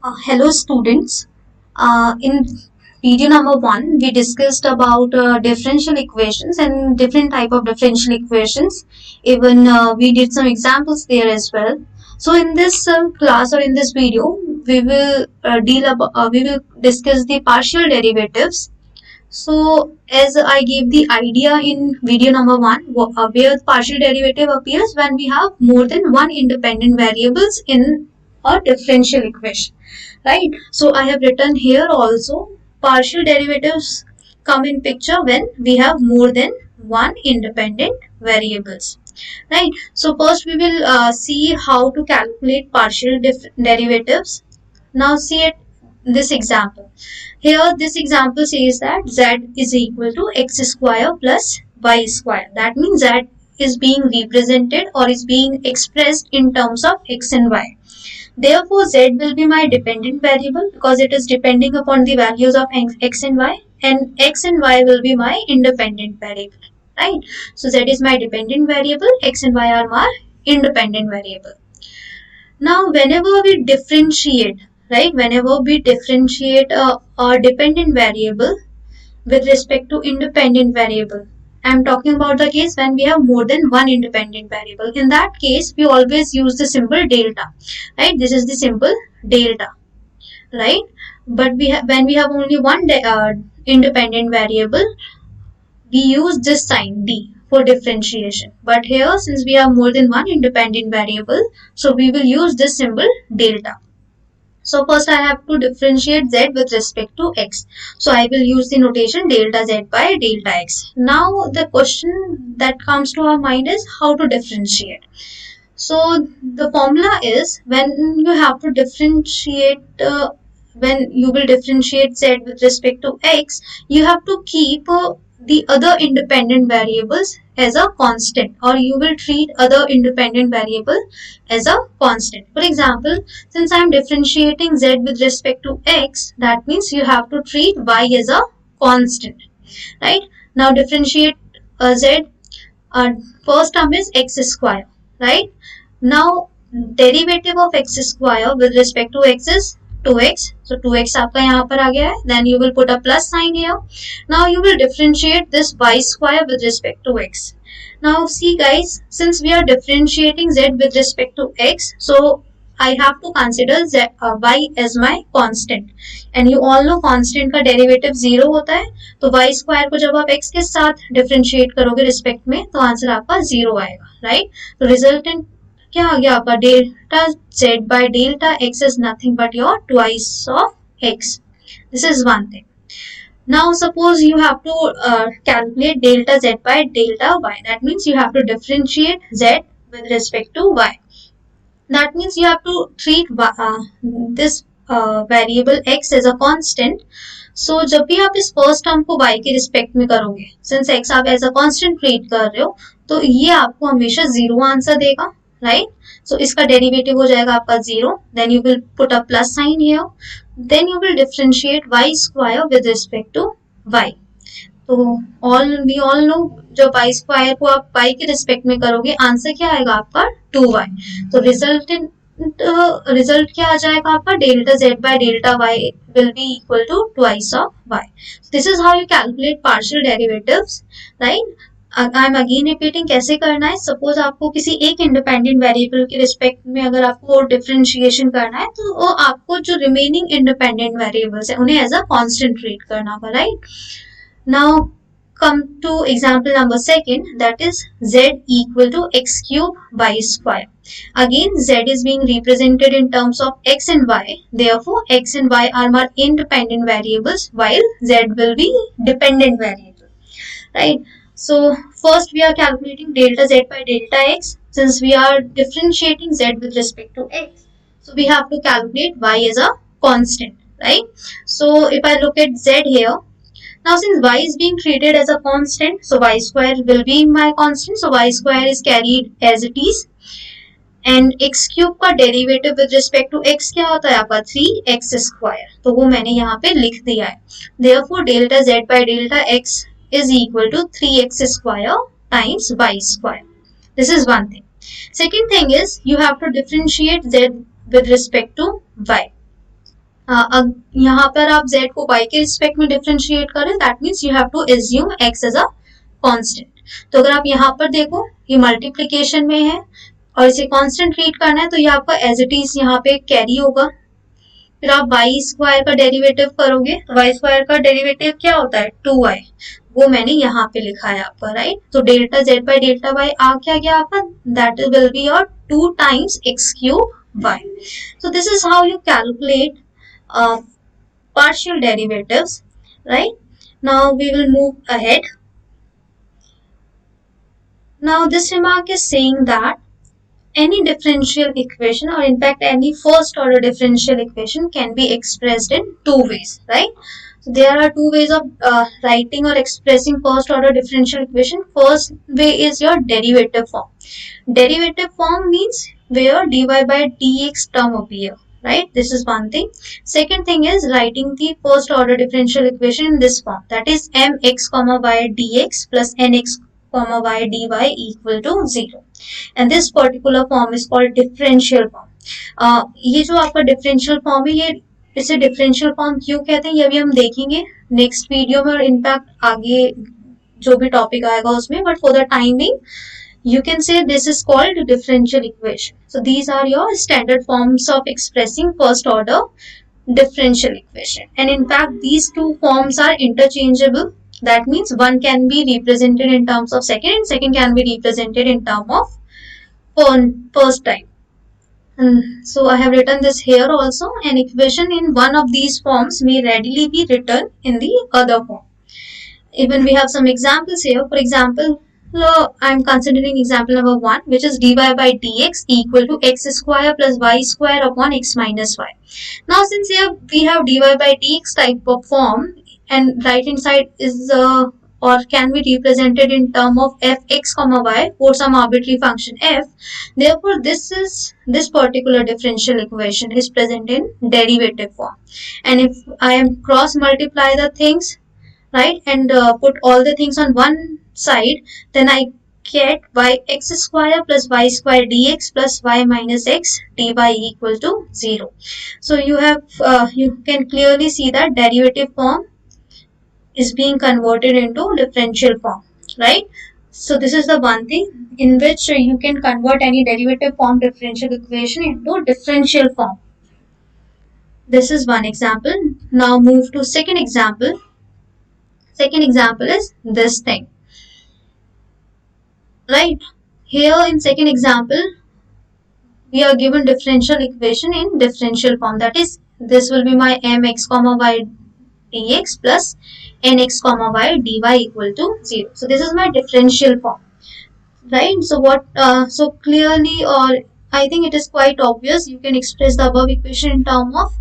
Hello students. In video number 1, we discussed about differential equations and different type of differential equations. Even we did some examples there as well. So in this class or in this video, we will discuss the partial derivatives. So as I gave the idea in video number 1, where partial derivative appears when we have more than one independent variables in a differential equation, right? So I have written here also partial derivatives come in picture when we have more than one independent variables, right? So first we will see how to calculate partial derivatives. Now see it this example. Here this example says that z is equal to x square plus y square. That means z is being represented or is being expressed in terms of x and y. Therefore, z will be my dependent variable because it is depending upon the values of x and x and y will be my independent variable, right? So, z is my dependent variable, x and y are my independent variable. Now, whenever we differentiate, right, whenever we differentiate a dependent variable with respect to independent variable, I'm talking about the case when we have more than one independent variable. In that case, we always use the symbol delta, right? This is the symbol delta, right? But when we have only one independent variable, we use this sign D for differentiation. But here, since we have more than one independent variable, so we will use this symbol delta. So first I have to differentiate z with respect to x. So I will use the notation delta z by delta x. Now the question that comes to our mind is how to differentiate. So the formula is when you have to differentiate, when you will differentiate z with respect to x, you have to keep the other independent variables as a constant, or you will treat other independent variable as a constant. For example, since I am differentiating z with respect to x, that means you have to treat y as a constant, right? Now differentiate z, first term is x square, right? Now derivative of x square with respect to x is 2x. So 2x आपका यहाँ पर आ गया है. Then you will put a plus sign here. Now you will differentiate this y square with respect to x. Now see guys, since we are differentiating z with respect to x, so I have to consider y as my constant. And you all know constant का derivative 0 होता है. तो y square को जब आप x के साथ differentiate करोगे respect में, तो आंसर आपका 0 आएगा, right? तो resultant क्या आ गया आपका delta z by delta x is nothing but your twice of x. This is one thing. Now suppose you have to calculate delta z by delta y. That means you have to differentiate z with respect to y. That means you have to treat this variable x as a constant. So जब भी आप इस first term को y के respect में करोगे, since x आप as a constant treat कर रहे हो, तो ये आपको हमेशा 0 आंसर देगा, right? So इसका डेरिवेटिव हो जाएगा आपका 0. Then you will put a plus sign here. Then you will differentiate y square with respect to y. तो we all know जब y square को आप y के रिस्पेक्ट में करोगे, आंसर क्या आएगा आपका 2y. तो रिजल्ट क्या आ जाएगा आपका delta z by delta y will be equal to twice of y. So this is how you calculate partial derivatives, right? I am again repeating कैसे करना है. सपोज आपको किसी एक इंडिपेंडेंट वेरिएबल के रिस्पेक्ट में अगर आपको डिफरेंशिएशन करना है, तो आपको जो रिमेनिंग इंडिपेंडेंट वेरिएबल्स है उन्हें एज अ कांस्टेंट ट्रीट करना होगा, right? Now come to example number 2, that is z equal to x cube y square. Again z is being represented in terms of x and y. Therefore x and y are my independent variables while z will be dependent variable, right? So first we are calculating delta z by delta x. Since we are differentiating z with respect to x, so we have to calculate y as a constant, right? So if I look at z here, now since y is being treated as a constant, so y square will be my constant. So y square is carried as it is. And x cube का derivative with respect to x क्या होता है आपका 3x square. तो वो मैंने यहाँ पे लिख दिया है. Therefore delta z by delta x is equal to 3x square times y square. This is one thing. Second thing is you have to differentiate z with respect to y. यहाँ पर आप z को y के respect में differentiate करें, that means you have to assume x as a constant. तो अगर आप यहाँ पर देखो ये मल्टीप्लिकेशन में है और इसे कांस्टेंट ट्रीट करना है तो ये आपका एज इट इज यहाँ पे कैरी होगा. फिर आप वाई स्क्वायर का डेरिवेटिव करोगे तो वाई स्क्वायर का डेरिवेटिव क्या होता है 2y, वो मैंने यहाँ पे लिखा है आपका, राइट. तो delta z by delta y आ क्या गया आपका, that will be your 2 times x cube y. So this is how you calculate partial derivatives, right. Now we will move ahead. Now this remark is saying that any differential equation, or in fact any first order differential equation, can be expressed in two ways, right. So there are two ways of writing or expressing first order differential equation. First way is your derivative form. Derivative form means where dy by dx term appear, right. This is one thing. Second thing is writing the first order differential equation in this form, that is mx comma y dx plus nx comma y dy equal to 0. And this particular form is called differential form. ये जो आपका differential form है, ये इसे differential form क्यों कहते हैं ये भी हम देखेंगे नेक्स्ट वीडियो में, और इनफैक्ट आगे जो भी टॉपिक आएगा उसमें. But for the timing you can say this is called differential equation. So these are your standard forms of expressing first order differential equation, and in fact these two forms are interchangeable. That means one can be represented in terms of second and second can be represented in terms of first type. So I have written this here also. An equation in one of these forms may readily be written in the other form. Even we have some examples here. For example, I am considering example number 1, which is dy by dx equal to x square plus y square upon x minus y. Now since here we have dy by dx type of form, and right hand side is or can be represented in term of fx comma y for some arbitrary function f. Therefore this particular differential equation is present in derivative form. And if I am cross multiply the things, right, and put all the things on one side, then I get y x square plus y square dx plus y minus x dy equal to 0. So you have you can clearly see that derivative form is being converted into differential form, right. So this is the one thing in which you can convert any derivative form differential equation into differential form. This is one example. Now move to second example. Second example is this thing, right. Here in second example we are given differential equation in differential form, that is this will be my mx comma y dx plus nx comma y dy equal to 0. So this is my differential form, right. So what so clearly, or I think it is quite obvious, you can express the above equation in term of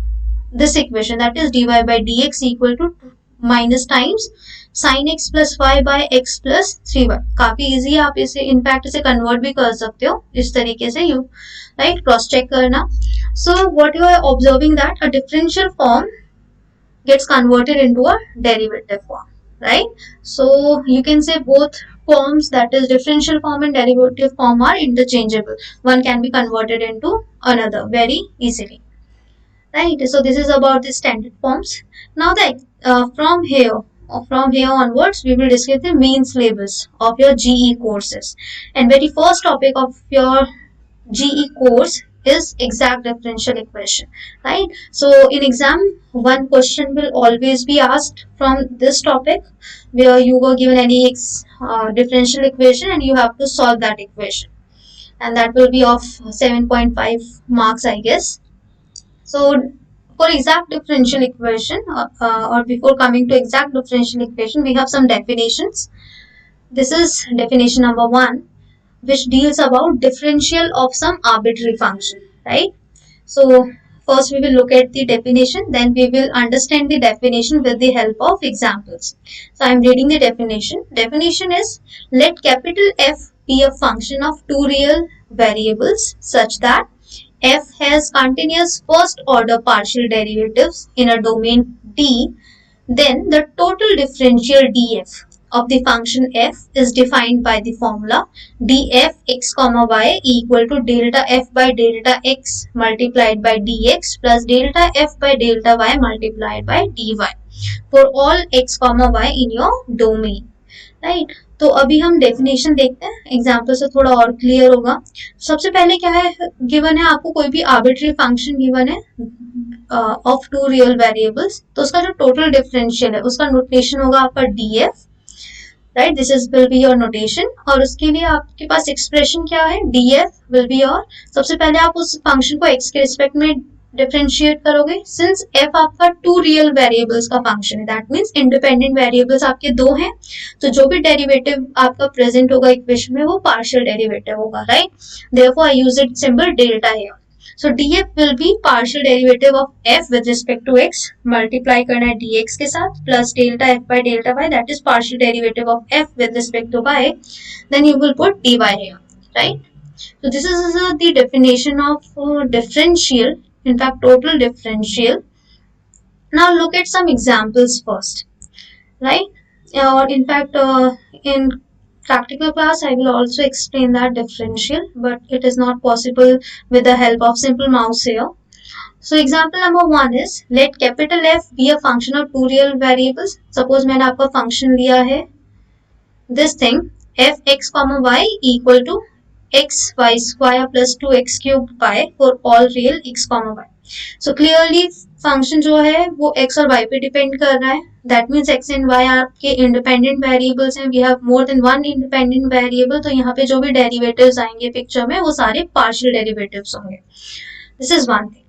this equation, that is dy by dx equal to minus times sin x plus y by x plus 3y. काफी easy है, आप इसे in fact इसे convert भी कर सकते हो इस तरीके से, यू राइट क्रॉस चेक करना. So what you are observing that a differential form gets converted into a derivative form, right. So you can say both forms, that is differential form and derivative form, are interchangeable. One can be converted into another very easily, right. So this is about the standard forms. Now from here onwards we will discuss the main syllabus of your GE courses, and very first topic of your GE course is exact differential equation, right. So in exam one question will always be asked from this topic, where you were given any differential equation and you have to solve that equation, and that will be of 7.5 marks, I guess. So for exact differential equation, or before coming to exact differential equation, we have some definitions. This is definition number 1, which deals about differential of some arbitrary function, right. So first we will look at the definition, then we will understand the definition with the help of examples. So I am reading the definition. Definition is, let capital F be a function of two real variables such that f has continuous first order partial derivatives in a domain D, then the total differential df of the function f is defined by the formula df x comma y equal to delta f by delta x multiplied by dx plus delta f by delta y multiplied by dy for all x comma y in your domain. Right तो अभी हम definition देखते हैं, example से थोड़ा और clear होगा. सबसे पहले क्या है, गिवन है आपको कोई भी आर्बिट्री फंक्शन गिवन है ऑफ टू रियल वेरिएबल्स, तो उसका जो टोटल डिफरेंशियल है उसका नोटेशन होगा आपका df, right. This is will be your notation. और उसके लिए आपके पास एक्सप्रेशन क्या है, df विल बी योर, सबसे पहले आप उस फंक्शन को x के रिस्पेक्ट में डिफरेंशिएट करोगे. सिंस f आपका टू रियल वेरिएबल्स का फंक्शन है, दैट मींस इंडिपेंडेंट वेरिएबल्स आपके दो हैं, तो जो भी डेरिवेटिव आपका प्रेजेंट होगा इक्वेशन में वो पार्शियल डेरिवेटिव होगा, right. Therefore I use it symbol delta here. So df will be partial derivative of f with respect to x, multiply करना है dx के साथ, plus delta f by delta y, that is partial derivative of f with respect to y, then you will put dy here, right. So this is the definition of differential, in fact total differential. Now look at some examples first, right. Or in fact in practical class I will also explain that differential, but it is not possible with the help of simple mouse here. So example number 1 is, let capital F be a function of two real variables. Suppose मैंने आपका function लिया है this thing f x comma y equal to x y square plus 2x cube y for all real x comma y. So clearly function जो है वो x और y पे depend कर रहा है, that means x and y आपके independent variables हैं. We have more than one independent variable, तो यहाँ पे जो भी डेरिवेटिव्स आएंगे पिक्चर में वो सारे पार्शियल डेरिवेटिव्स होंगे. This is one thing.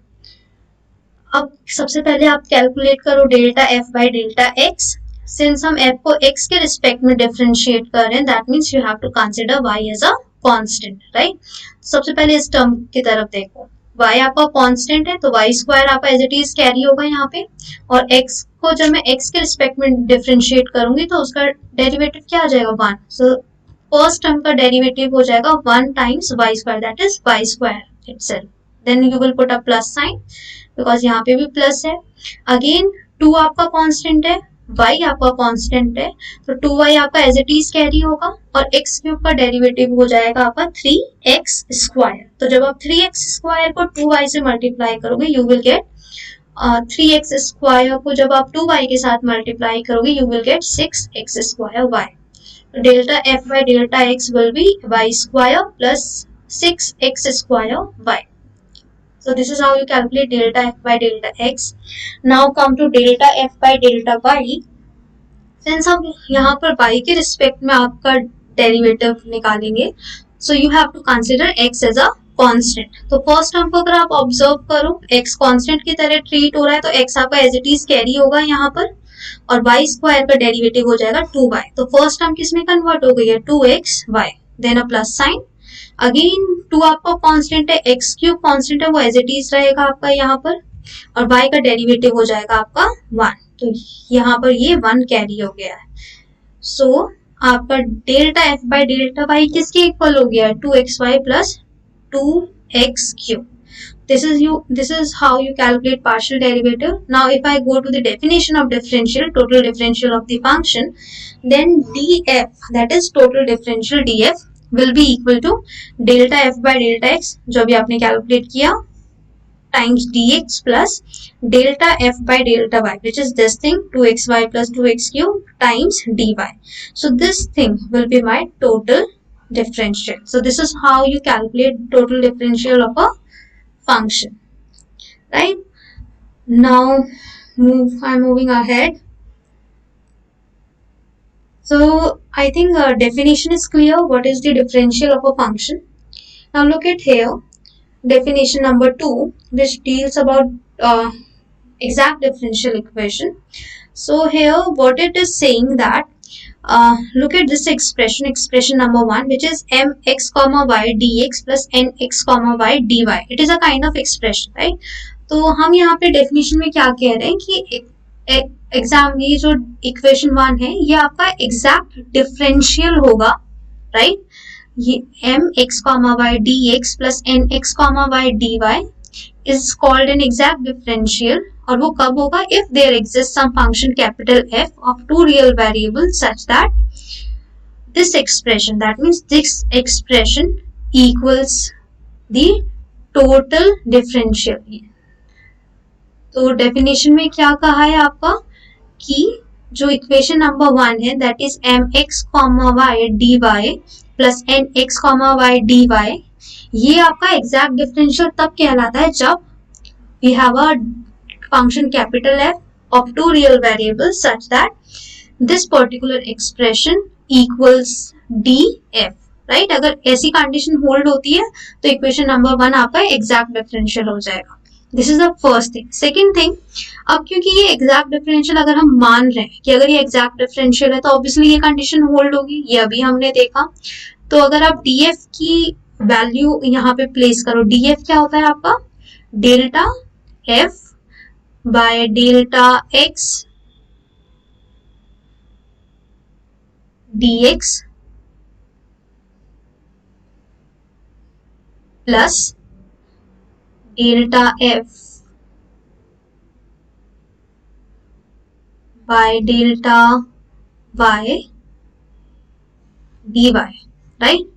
अब सबसे पहले आप कैलकुलेट करो delta f by delta x. Since हम f को x के रिस्पेक्ट में डिफरेंशिएट कर रहे हैं, that means you have to consider y as a constant, right. सबसे पहले इस टर्म की तरफ देखो, y आपका कांस्टेंट है तो y स्क्वायर आपका एज इट इज कैरी होगा यहाँ पे, और x को जब मैं x के रिस्पेक्ट में डिफरेंशिएट करूंगी तो उसका डेरिवेटिव क्या आ जाएगा 1. सो फर्स्ट टर्म का डेरिवेटिव हो जाएगा 1 times y square, that is y square itself. Then you will put a plus sign because यहाँ पे भी प्लस है. अगेन 2 आपका कांस्टेंट है, y आपका कांस्टेंट है, तो 2y आपका एज इट इज कैरी होगा, और x क्यूब का डेरिवेटिव हो जाएगा आपका 3x स्क्वायर. तो जब आप 3x स्क्वायर को 2y से मल्टीप्लाई करोगे you will get 3x square को जब आप 2y के साथ मल्टीप्लाई करोगे you will get 6x square y. Delta f by delta x will B y square plus 6x square y. So this is how you calculate delta f by delta x. Now come to delta f by delta y. Since हम यहाँ पर y के respect में आपका derivative निकालेंगे, so you have to consider x as a constant. तो first term को अगर आप ऑब्जर्व करो, x कांस्टेंट की तरह ट्रीट हो रहा है, तो x आपका एज इट इज कैरी होगा यहाँ पर, और y स्क्वायर का डेरिवेटिव हो जाएगा 2y. तो फर्स्ट टर्म किसमें कन्वर्ट हो गई है 2xy, देन अ प्लस साइन. अगेन 2 आपका कांस्टेंट है, x क्यूब कांस्टेंट है वो एज इट इज रहेगा आपका यहाँ पर, और y का डेरिवेटिव हो जाएगा आपका 1. तो यहाँ पर ये 1 कैरी हो गया है. सो आपका delta f by delta y किसके इक्वल हो गया है 2xy plus 2x cube. This is how you calculate partial derivative. Now if I go to the definition of differential, total differential of the function, then df, that is total differential df, will be equal to delta f by delta x जो भी आपने calculate किया times dx plus delta f by delta y, which is this thing 2xy plus 2x cube times dy. So this thing will be my total differential. So this is how you calculate total differential of a function, right. Now I'm moving ahead. So I think definition is clear. What is the differential of a function? Now look at here, definition number 2, which deals about exact differential equation. So here what it is saying that look at this expression number 1, which is mx comma y dx plus nx comma y dy. It is a kind of expression, right? तो हम यहाँ पे definition में क्या कह रहे हैं कि एग्जाम ये जो इक्वेशन 1 है ये आपका एग्जैक्ट डिफरेंशियल होगा, राइट. ये mx comma y dx plus nx comma y dy is called an exact differential. और वो कब होगा, if there exists some function capital F of two real variables such that this expression, that means this expression equals the total differential. तो definition में क्या कहा है आपका कि जो इक्वेशन नंबर 1 है that is mx, y dy plus nx, y dy, ये आपका एग्जैक्ट डिफरेंशियल तब कहलाता है जब we have a function capital F of two real variables such that this particular expression equals df, right? अगर ऐसी condition hold होती है तो इक्वेशन नंबर 1 आपका एग्जैक्ट डिफरेंशियल हो जाएगा. This is the first thing. Second thing, अब क्योंकि ये एग्जैक्ट डिफरेंशियल अगर हम मान रहे हैं कि अगर ये एग्जैक्ट डिफरेंशियल है तो ऑब्वियसली ये कंडीशन होल्ड होगी, ये अभी हमने देखा. तो अगर आप df की वैल्यू यहाँ पे प्लेस करो, df क्या होता है आपका delta f by delta x dx plus delta f by delta y dy, right?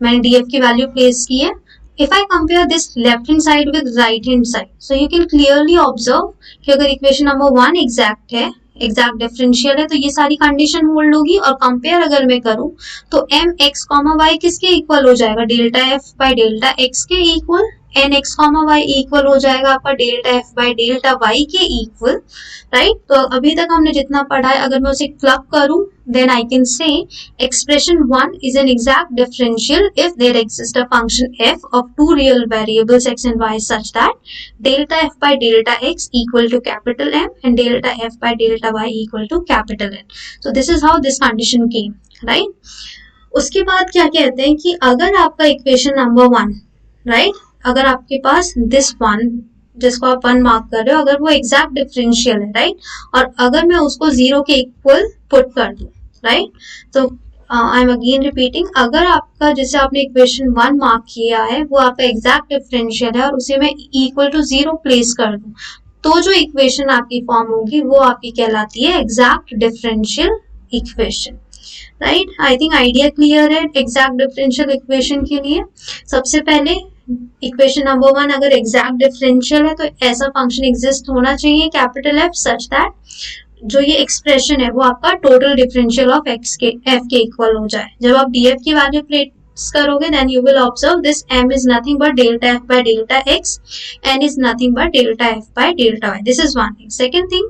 मैंने df की वैल्यू प्लेस की है. If I compare this left hand side with right hand side, so you can clearly observe कि अगर equation number 1 exact है, exact differential है, तो ये सारी कंडीशन होल्ड होगी. और कंपेयर अगर मैं करूं तो mx, y किसके इक्वल हो जाएगा, delta f by delta x के इक्वल. nx, y इक्वल हो जाएगा आपका delta f by delta y के इक्वल, राइट? तो अभी तक हमने जितना पढ़ा है अगर मैं उसे क्लब करूं then I can say expression 1 is an exact differential if there exists a function f of two real variables x and y such that delta f by delta x equal to capital M and delta f by delta y equal to capital N. So this is how this condition came, right? उसके बाद क्या कहते हैं कि अगर आपका equation number 1, right, अगर आपके पास दिस वन जिसको आप 1 मार्क कर रहे हो अगर वो एग्जैक्ट डिफरेंशियल है, राइट, और अगर मैं उसको 0 के इक्वल पुट कर दूं, राइट, तो आई एम अगेन रिपीटिंग, अगर आपका जैसे आपने इक्वेशन 1 मार्क किया है वो आपका एग्जैक्ट डिफरेंशियल है और उसे मैं इक्वल टू 0 प्लेस कर दूं तो जो इक्वेशन आपकी फॉर्म होगी वो आपकी कहलाती है exact differential equation, right? I think idea clear है एग्जैक्ट डिफरेंशियल इक्वेशन के लिए. सबसे पहले इक्वेशन नंबर 1 अगर एग्जैक्ट डिफरेंशियल है तो ऐसा फंक्शन एग्जिस्ट होना चाहिए कैपिटल F सच दैट जो ये एक्सप्रेशन है वो आपका टोटल डिफरेंशियल ऑफ f के इक्वल हो जाए. जब आप df की वैल्यू प्लेस करोगे then you will observe this m is nothing but delta f by delta x, n is nothing but delta f by delta y. This is one thing. Second thing,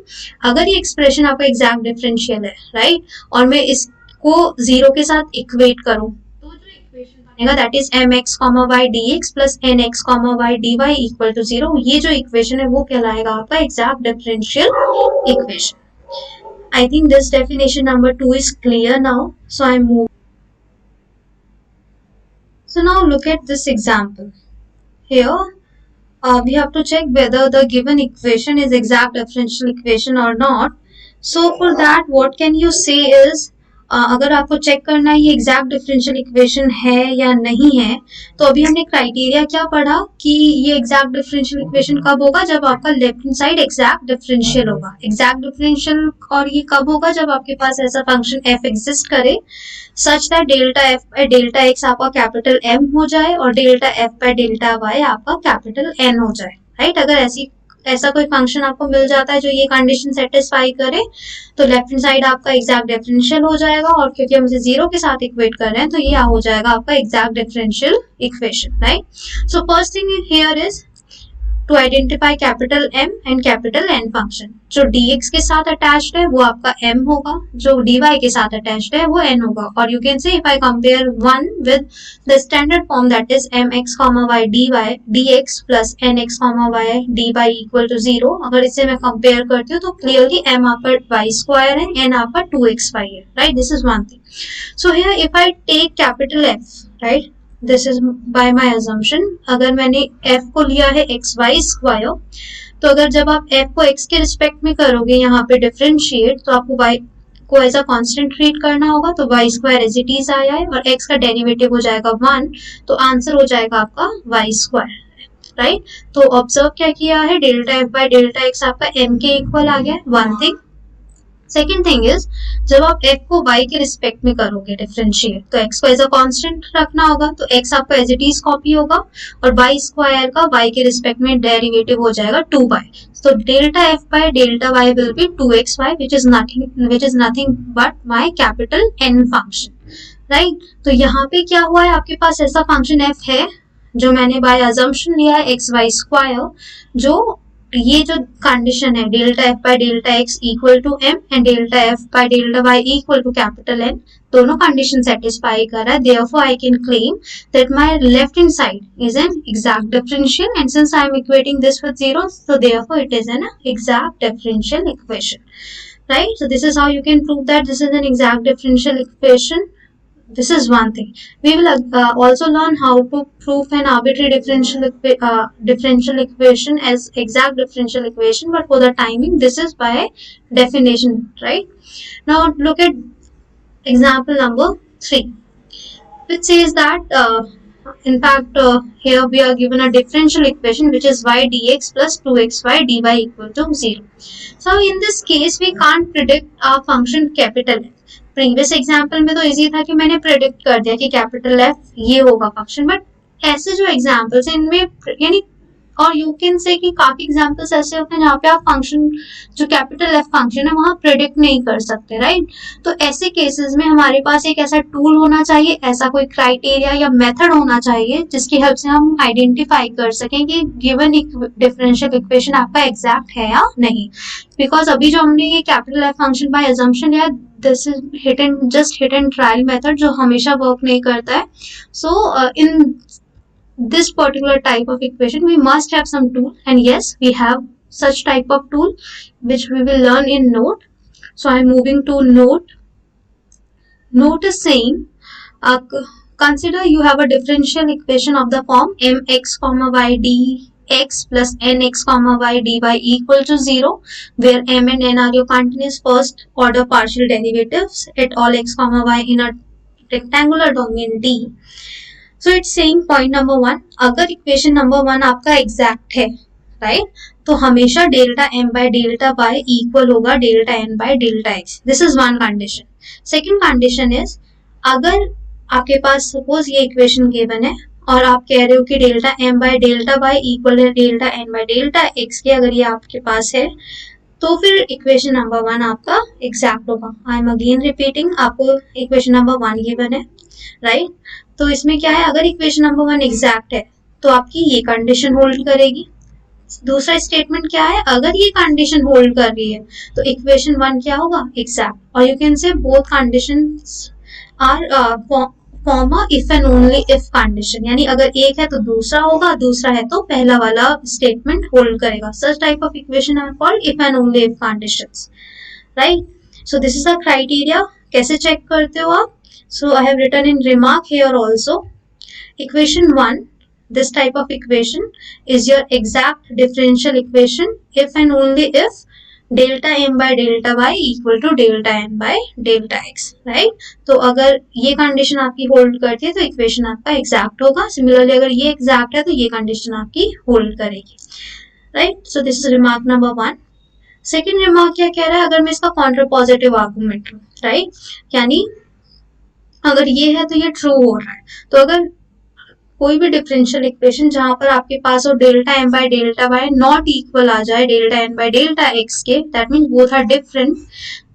अगर ये expression आपका exact differential है, right, और मैं इसको 0 के साथ equate करूं that is mx, y dx plus nx, y dy equal to 0. ये जो इक्वेशन है वो कहलाएगा आपका exact differential equation. I think this definition number 2 is clear now. So I move. So now look at this example. Here we have to check whether the given equation is exact differential equation or not. So for that what can you say is अगर आपको check करना है ये exact differential equation है या नहीं है तो अभी हमने क्राइटेरिया क्या पढ़ा कि ये एग्जैक्ट डिफरेंशियल इक्वेशन कब होगा, जब आपका left hand side exact differential होगा. एग्जैक्ट डिफरेंशियल और ये कब होगा, जब आपके पास ऐसा फंक्शन f एग्जिस्ट करे such that delta f by delta x आपका कैपिटल M हो जाए और delta f by delta y आपका कैपिटल N हो जाए, राइट? अगर ऐसा कोई फंक्शन आपको मिल जाता है जो ये कंडीशन सेटिस्फाई करे तो लेफ्ट हैंड साइड आपका एग्जैक्ट डिफरेंशियल हो जाएगा और क्योंकि हम इसे 0 के साथ इक्वेट कर रहे हैं तो ये हो जाएगा आपका exact differential equation, right? So first thing here is to identify capital M and capital N function. जो dx के साथ अटैच्ड है वो आपका M होगा, जो dy के साथ अटैच्ड है वो N होगा. और you can say if I compare 1 with the standard form that is mx, y dx plus nx, y dy equal to 0, अगर इसे मैं कंपेयर करती हूँ तो क्लियरली M आपका y स्क्वायर है, N आपका 2xy है, right? This is one thing. So here if I take capital F, right, this is by my assumption, अगर मैंने f को लिया है xy स्क्वायर तो अगर जब आप f को x के रिस्पेक्ट में करोगे यहाँ पे डिफरेंशिएट तो आपको y को एज अ कांस्टेंट ट्रीट करना होगा. तो y square as it is आया है और x का डेरिवेटिव हो जाएगा 1 तो आंसर हो जाएगा आपका y स्क्वायर, राइट? तो ऑब्जर्व क्या किया है, delta f by delta x आपका m के इक्वल आ गया. One thing. Second thing is, जब आप f को y के रिस्पेक्ट में करोगे डिफरेंशिएट, तो x को एज अ कांस्टेंट रखना होगा, तो x आपका एज इट इज कॉपी होगा और y स्क्वायर का y के रिस्पेक्ट में डेरिवेटिव हो जाएगा 2y. So delta f by delta y will be 2xy, which is nothing but my capital N function, right? तो यहाँ पे क्या हुआ है, आपके पास ऐसा फंक्शन f है जो मैंने बाय अजम्पशन लिया है एक्स वाई स्क्वायर, जो ये जो कंडीशन है delta f by delta x equal to m and delta f by delta Y equal to capital N, दोनों कंडीशन सेटिस्फाई कर रहा है. Therefore I can claim that my left hand side is an exact differential, and since I am equating this with zero, so therefore it is an exact differential equation, right? So this is how you can prove that this is an exact differential equation. This is one thing. We will also learn how to prove an arbitrary differential equation as exact differential equation, but for the timing this is by definition, right? Now look at example number 3, which says that in fact here we are given a differential equation which is y dx plus 2xy dy equal to 0. So in this case we can't predict our function capital F. Previous example में तो easy था कि मैंने predict कर दिया कि capital F ये होगा फंक्शन, बट ऐसे जो एग्जाम्पल्स हैं इनमें यानी, और यू कैन से कि काफी एग्जाम्पल्स ऐसे होते हैं जहाँ पे आप फंक्शन जो कैपिटल एफ फंक्शन है वहां प्रेडिक्ट नहीं कर सकते, राइट? तो ऐसे केसेस में हमारे पास एक ऐसा टूल होना चाहिए, ऐसा कोई क्राइटेरिया या मेथड होना चाहिए जिसकी हेल्प से हम आइडेंटिफाई कर सकें कि गिवन डिफरेंशियल इक्वेशन आपका एग्जैक्ट है या नहीं. बिकॉज अभी जो हमने ये capital F function by assumption या this is hit and trial method जो हमेशा वर्क नहीं करता है. सो इन this particular type of equation we must have some tool, and yes we have such type of tool which we will learn in note. So I am moving to note. Note is saying consider you have a differential equation of the form mx comma y dx plus nx comma y dy equal to 0, where m and n are your continuous first order partial derivatives at all x comma y in a rectangular domain D. So it's saying point number 1, अगर equation number 1 आपका exact है, right, तो हमेशा delta M by delta Y equal होगा delta N by delta X. This is one condition. Second condition is, अगर आपके पास suppose ये इक्वेशन गिवन है और आप कह रहे हो कि delta M by delta Y equal है delta N by delta X के, अगर ये आपके पास है तो फिर इक्वेशन नंबर 1 आपका एग्जैक्ट होगा. आई एम अगेन रिपीटिंग, आपको इक्वेशन नंबर 1 गिवन है, राइट? तो इसमें क्या है, अगर इक्वेशन नंबर 1 एग्जैक्ट है तो आपकी ये कंडीशन होल्ड करेगी. दूसरा स्टेटमेंट क्या है, अगर ये कंडीशन होल्ड कर रही है तो इक्वेशन 1 क्या होगा, एग्जैक्ट. और you can say both conditions are form a if and only if condition, यानी अगर एक है तो दूसरा होगा, दूसरा है तो पहला वाला स्टेटमेंट होल्ड करेगा. Such type of equation are called if and only if conditions, right? So this is the criteria. कैसे चेक करते हो आप? So I have written in remark here also, equation 1, this type of equation is your exact differential equation if and only if delta m by delta y equal to delta n by delta x, right? तो अगर ये condition आपकी hold करती है तो equation आपका exact होगा. Similarly अगर ये एग्जैक्ट है तो ये कंडीशन आपकी होल्ड करेगी, right? So this is remark number 1. Second remark क्या कह रहा है, अगर मैं इसका कॉन्ट्रा पॉजिटिव आर्गुमेंट लूं, राइट, यानी अगर ये है तो ये ट्रू हो रहा है. तो अगर कोई भी डिफरेंशियल इक्वेशन जहां पर आपके पास वो delta M by delta Y not equal आ जाए delta N by delta X के, that means both are different,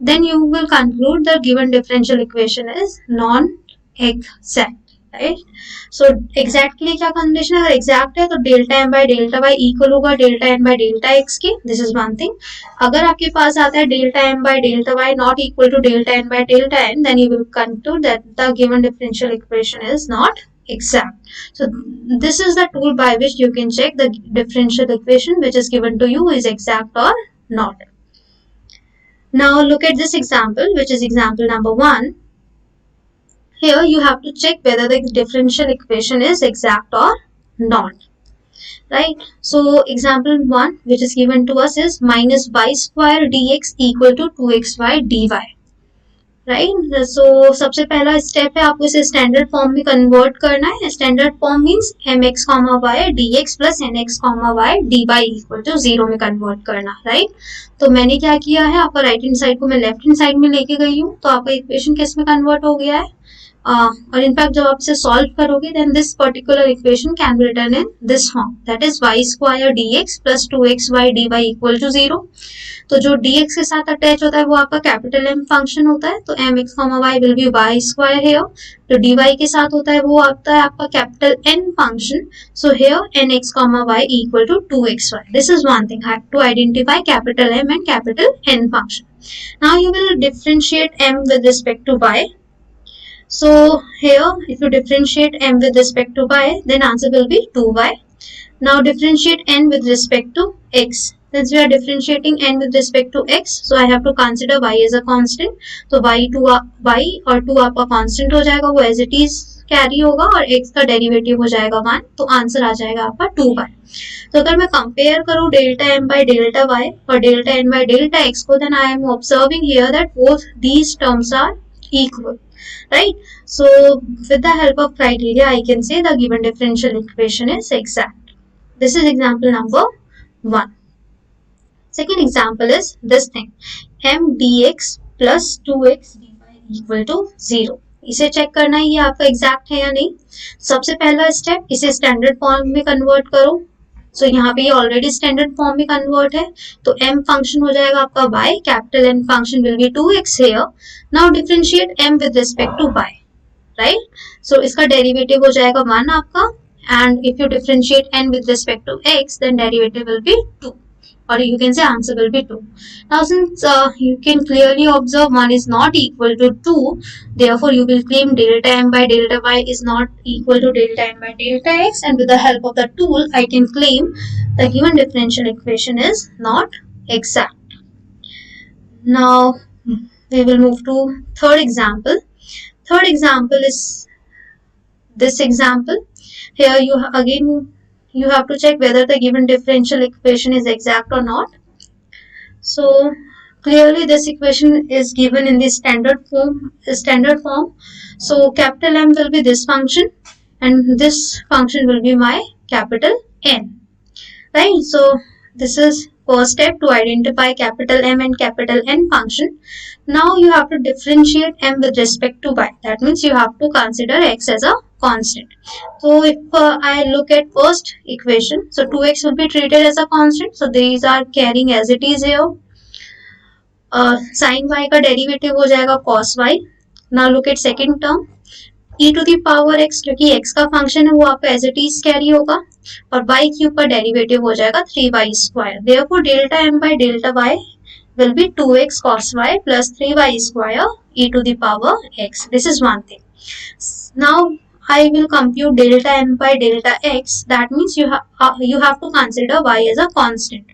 then you will conclude the given differential equation is non exact, right? So exact के लिए क्या condition है, अगर exact है तो delta M by delta Y equal होगा delta N by delta X के. This is one thing. अगर आपके पास आता है delta M by delta Y not equal to delta N by delta n, then you will conclude that the given differential equation is not exact. So this is the tool by which you can check the differential equation which is given to you is exact or not. Now look at this example, which is example number 1. Here you have to check whether the differential equation is exact or not, right? So example 1 which is given to us is minus y square dx equal to 2xy dy. Right. So सबसे पहला step है आपको इसे standard form में convert करना है। Standard form means m x comma y d x plus n x comma y d y equal to 0 में convert करना, राइट। तो मैंने क्या किया है, आपका राइट हैंड साइड को मैं लेफ्ट हैंड साइड में लेके गई हूँ, तो आपका इक्वेशन किस में कन्वर्ट हो गया है। और इनफैक्ट जब आप इसे सॉल्व करोगे then this particular equation can be written in this form, that is y square d x plus 2xy dy equal to 0। तो जो dx के साथ अटैच होता है वो आपका कैपिटल M फंक्शन होता है, तो mx comma y will be y square here. तो dy के साथ होता है वो आता है आपका capital N function, so here nx comma y equal to 2xy। This is one thing, have to identify capital M and capital N function. Now you will differentiate M with respect to y. So here if you differentiate M with respect to y, then answer will be 2y. Now differentiate N with respect to x. Since we are differentiating N with respect to x, so I have to consider y as a constant. तो y और 2 आपका constant हो जाएगा, वो as it is carry होगा, और x का derivative हो जाएगा 1, तो आंसर आ जाएगा आपका 2y. तो अगर मैं कंपेयर करूं delta m by delta y और delta n by delta x को, then I am observing here that both these terms are equal, right? So with the help of criteria I can say the given differential equation is exact. This is example number 1. Second example is this thing, m dx plus 2x dy equal to 0. इसे check करना है ये आपका exact है या नहीं. सबसे पहला स्टेप, इसे स्टैंडर्ड फॉर्म में कन्वर्ट करो. सो यहाँ पे ये ऑलरेडी स्टैंडर्ड फॉर्म में कन्वर्ट है, तो m फंक्शन हो जाएगा आपका y, capital N function will be 2x here. Now differentiate m with respect to y, right. So इसका डेरिवेटिव हो जाएगा 1 आपका, and if you differentiate n with respect to x, then derivative will be 2, or you can say answer will be 2. Now since you can clearly observe 1 is not equal to 2, therefore you will claim delta m by delta y is not equal to delta m by delta x, and with the help of the tool I can claim the given differential equation is not exact. Now we will move to third example. Third example is this example. Here you have to check whether the given differential equation is exact or not. So clearly this equation is given in the standard form. So capital M will be this function and this function will be my capital N, right? So this is first step to identify capital M and capital N function. Now you have to differentiate M with respect to y. That means you have to consider x as a constant. So if I look at first equation, so 2x will be treated as a constant. So these are carrying as it is here. Sin y का derivative हो जाएगा cos y. Now look at second term, e to the power x, क्योंकि x का function है वो आपका as it is carry होगा, और y क्यूब का डेरिवेटिव हो जाएगा 3y square. Therefore delta m by delta y will be 2x cos y plus 3y square e to the power x. This is one thing. Now I will compute delta m by delta x. That means you have to consider y as a constant.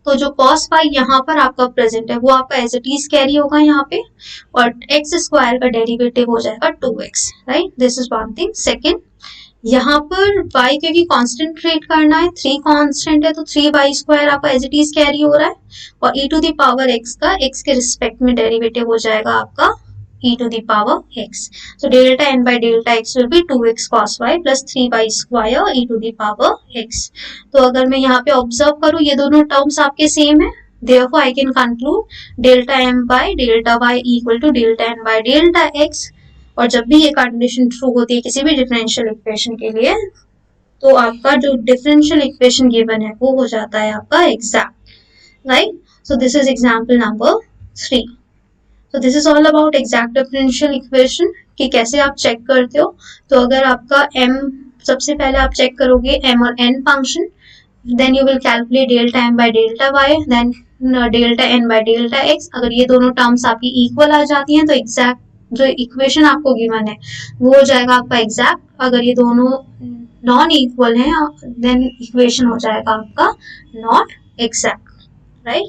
तो जो cos y यहाँ पर आपका present है वो आपका as it is carry होगा यहाँ पे, और x स्क्वायर का डेरिवेटिव हो जाएगा 2x, right. This is one thing. Second, यहाँ पर y क्योंकि कांस्टेंट ट्रीट करना है, 3 कांस्टेंट है तो 3y स्क्वायर आपका एज इट इज कैरी हो रहा है, और e to the power x का x के रिस्पेक्ट में डेरिवेटिव हो जाएगा आपका e to the power x. So delta n by delta x will be 2x cos y plus 3y square e to the power x. तो अगर मैं यहाँ पे ऑब्जर्व करूँ ये दोनों टर्म्स आपके सेम है, therefore I can conclude delta m by delta y equal to delta n by delta x. और जब भी ये कंडीशन ट्रू होती है किसी भी डिफरेंशियल इक्वेशन के लिए, तो आपका जो डिफरेंशियल इक्वेशन गिवन है वो हो जाता है आपका exact, right. So this is example number 3. So this is all about exact differential equation कि कैसे आप चेक करते हो. तो अगर आपका m, सबसे पहले आप चेक करोगे m और n function, then you will calculate delta m by delta y, then delta n by delta x. अगर ये दोनों टर्म्स आपकी इक्वल आ जाती हैं तो एग्जैक्ट जो इक्वेशन आपको गिवन है वो हो जाएगा आपका एग्जैक्ट. अगर ये दोनों नॉन इक्वल हैं देन इक्वेशन हो जाएगा आपका नॉट एग्जैक्ट, राइट.